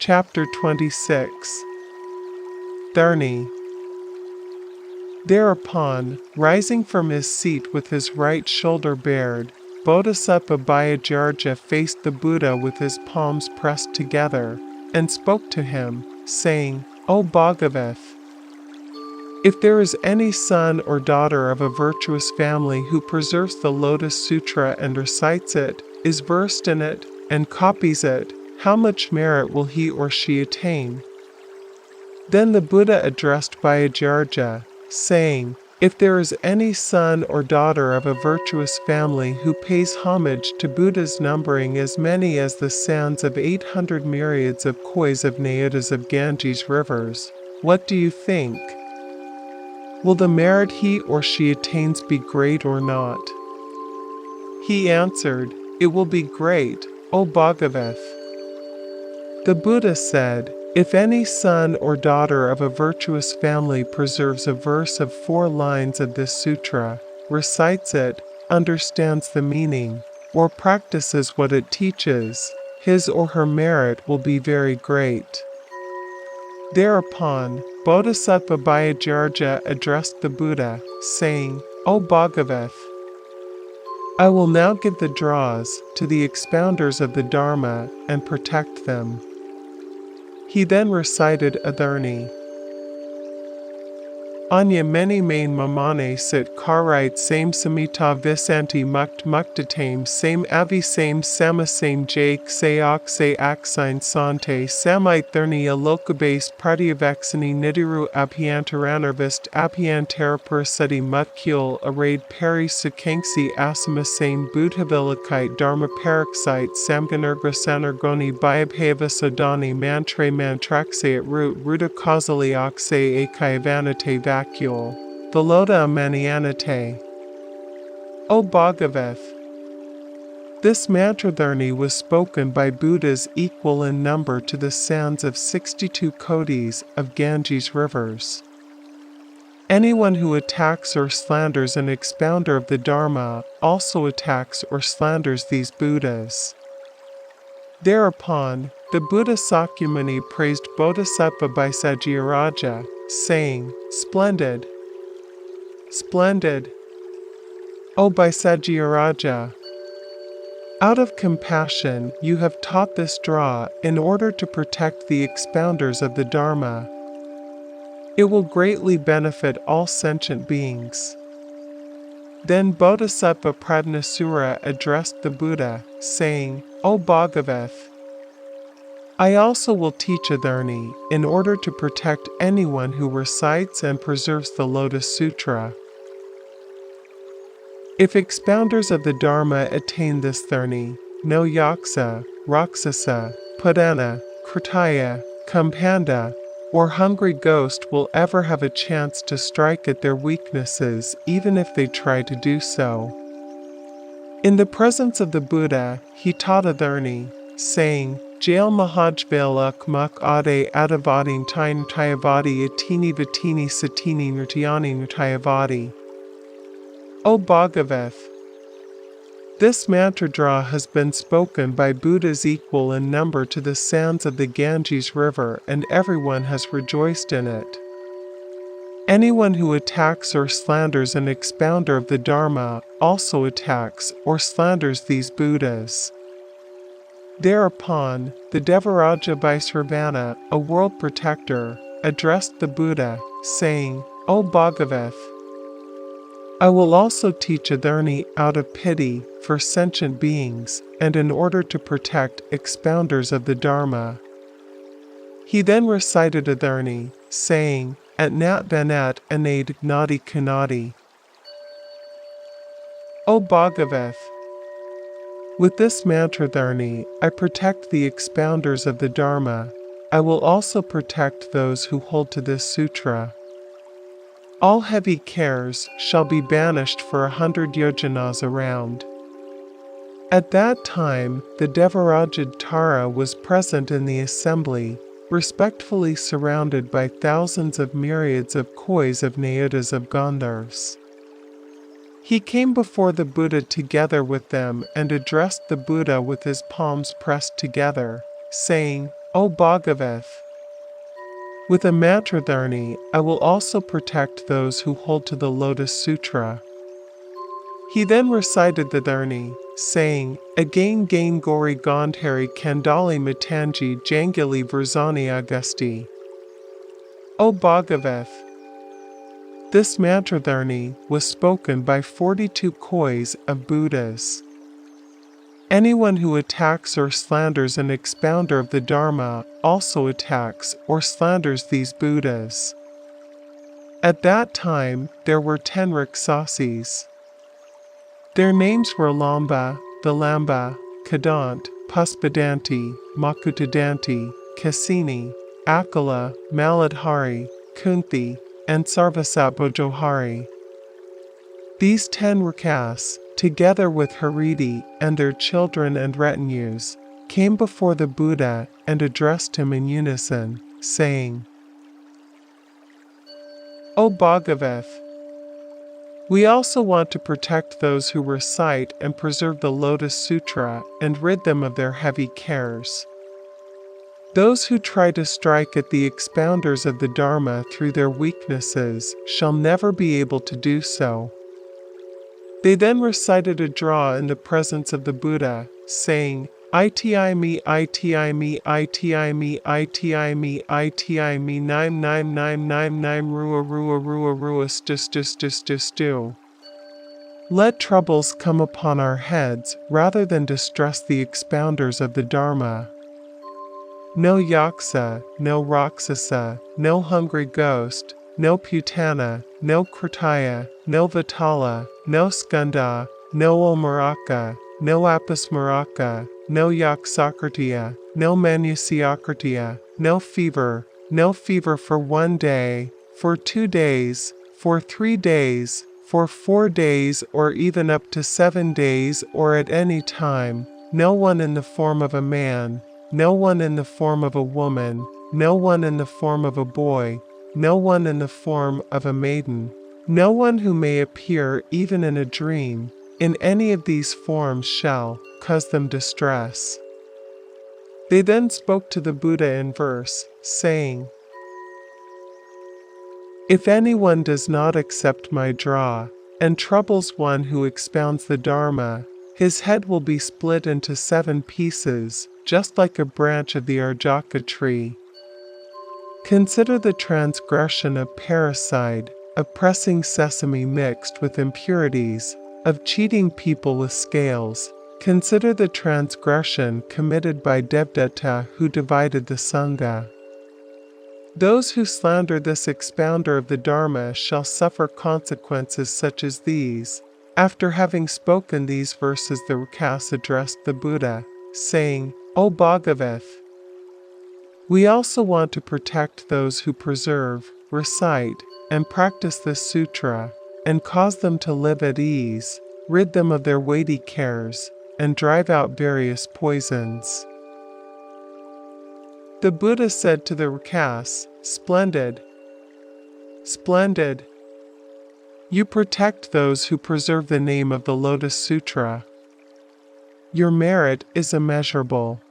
Chapter 26. Dharni. Thereupon, rising from his seat with his right shoulder bared, Bodhisattva Bhayajarja faced the Buddha with his palms pressed together, and spoke to him, saying, O Bhagavat, if there is any son or daughter of a virtuous family who preserves the Lotus Sutra and recites it, is versed in it, and copies it, how much merit will he or she attain? Then the Buddha addressed Bhayajarja, saying, if there is any son or daughter of a virtuous family who pays homage to Buddhas numbering as many as the sands of 800 myriads of kois of Nayadas of Ganges rivers, what do you think? Will the merit he or she attains be great or not? He answered, it will be great, O Bhagavat. The Buddha said, if any son or daughter of a virtuous family preserves a verse of 4 lines of this sutra, recites it, understands the meaning, or practices what it teaches, his or her merit will be very great. Thereupon, Bodhisattva Bhayajarja addressed the Buddha, saying, O Bhagavat, I will now give the draws to the expounders of the Dharma and protect them. He then recited a Dharni. Anya many main mamane sit karite same samita visanti mukt muktatame same avi same sama same jake sayak se aksine sante samite therni alokabase pratyavexani nidiru apiantaranarvist apiantarapurasati mutkul arrayed peri sukangsi asama same buddhavilakite dharma paraxite samganurgrasanargoni biabhava sodani mantre mantraxe at root rudakausali akse akayavanate the Loda Manianate. O Bhagavat, this mantra Dharni was spoken by Buddhas equal in number to the sands of 62 kodis of Ganges rivers. Anyone who attacks or slanders an expounder of the Dharma also attacks or slanders these Buddhas. Thereupon, the Buddha Sakyamuni praised Bodhisattva Bhayajarja, saying, Splendid! Splendid! O Bhayajarja! Out of compassion, you have taught this draw in order to protect the expounders of the Dharma. It will greatly benefit all sentient beings. Then Bodhisattva Pradnasura addressed the Buddha, saying, O Bhagavat, I also will teach a Dharni in order to protect anyone who recites and preserves the Lotus Sutra. If expounders of the Dharma attain this Dharni, no Yaksa, Rakshasa, Pudana, Kritaya, Kumpanda, or hungry ghost will ever have a chance to strike at their weaknesses even if they try to do so. In the presence of the Buddha, he taught a Dharni, saying, Jail Mahajvalak Muk Ade Adavadin Tain Tayavadi Atini Vatini Satini Nirtyani Nirtayavadi. O Bhagavat, this mantra draw has been spoken by Buddhas equal in number to the sands of the Ganges river, and everyone has rejoiced in it. Anyone who attacks or slanders an expounder of the Dharma also attacks or slanders these Buddhas. Thereupon, the Devaraja Vaisravana, a world protector, addressed the Buddha, saying, O Bhagavat, I will also teach a Dharni out of pity for sentient beings and in order to protect expounders of the Dharma. He then recited a Dharni, saying, At Nat Vanat Anade Gnadi Kunadi. O Bhagavat, with this mantra Dharni, I protect the expounders of the Dharma. I will also protect those who hold to this sutra. All heavy cares shall be banished for 100 yojanas around. At that time, the Devaraja Tara was present in the assembly, respectfully surrounded by thousands of myriads of kois of Nayadas of Gandharvas. He came before the Buddha together with them and addressed the Buddha with his palms pressed together, saying, O Bhagavath! With a mantra dharani, I will also protect those who hold to the Lotus Sutra. He then recited the dharani, saying, Again gain Gori Gandhari Kandali Matanji Jangili Vrzani Agasti. O Bhagavath! This mantra dharani was spoken by 42 kois of Buddhas. Anyone who attacks or slanders an expounder of the Dharma also attacks or slanders these Buddhas. At that time, there were 10 Raksasis. Their names were Lamba, Vilamba, Kadant, Puspadanti, Makutadanti, Kasini, Akala, Maladhari, Kunti, and Sarvasatbhojohari. These 10 Rakas, together with Hariti and their children and retinues, came before the Buddha and addressed him in unison, saying, O Bhagavath! We also want to protect those who recite and preserve the Lotus Sutra and rid them of their heavy cares. Those who try to strike at the expounders of the Dharma through their weaknesses shall never be able to do so. They then recited a draw in the presence of the Buddha, saying, Iti me, iti me, iti me, iti me, iti me, nime nime nime nime nime rua rua rua rua stu. Let troubles come upon our heads rather than distress the expounders of the Dharma. No Yaksa, no Rakshasa, no hungry ghost, no Putana, no Kritaya, no Vatala, no Skanda, no Omaraka, no Apasmaraka, no Yaksakritya, no Manusyakritiya, no fever for 1 day, for 2 days, for 3 days, for 4 days or even up to 7 days or at any time, no one in the form of a man, no one in the form of a woman, no one in the form of a boy, no one in the form of a maiden, no one who may appear even in a dream, in any of these forms shall cause them distress. They then spoke to the Buddha in verse, saying, If anyone does not accept my draw, and troubles one who expounds the Dharma, his head will be split into 7 pieces, just like a branch of the Arjaka tree. Consider the transgression of parricide, of pressing sesame mixed with impurities, of cheating people with scales. Consider the transgression committed by Devdatta who divided the Sangha. Those who slander this expounder of the Dharma shall suffer consequences such as these. After having spoken these verses, the Rakas addressed the Buddha, saying, O Bhagavath! We also want to protect those who preserve, recite, and practice this sutra, and cause them to live at ease, rid them of their weighty cares, and drive out various poisons. The Buddha said to the Rakas, Splendid! Splendid! You protect those who preserve the name of the Lotus Sutra. Your merit is immeasurable.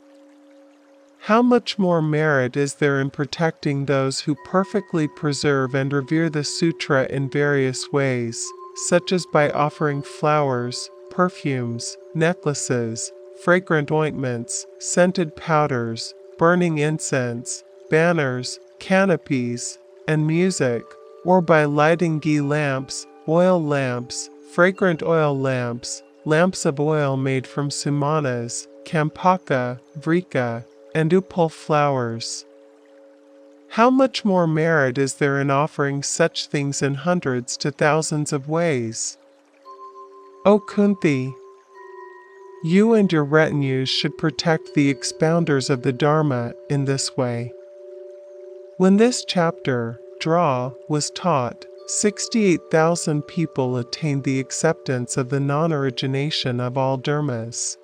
How much more merit is there in protecting those who perfectly preserve and revere the sutra in various ways, such as by offering flowers, perfumes, necklaces, fragrant ointments, scented powders, burning incense, banners, canopies, and music, or by lighting ghee lamps, oil lamps, fragrant oil lamps, lamps of oil made from sumanas, kampaka, vrika, and upal flowers. How much more merit is there in offering such things in hundreds to thousands of ways? O Kunti! You and your retinues should protect the expounders of the Dharma in this way. When this chapter, Draw, was taught, 68,000 people attained the acceptance of the non-origination of all dharmas.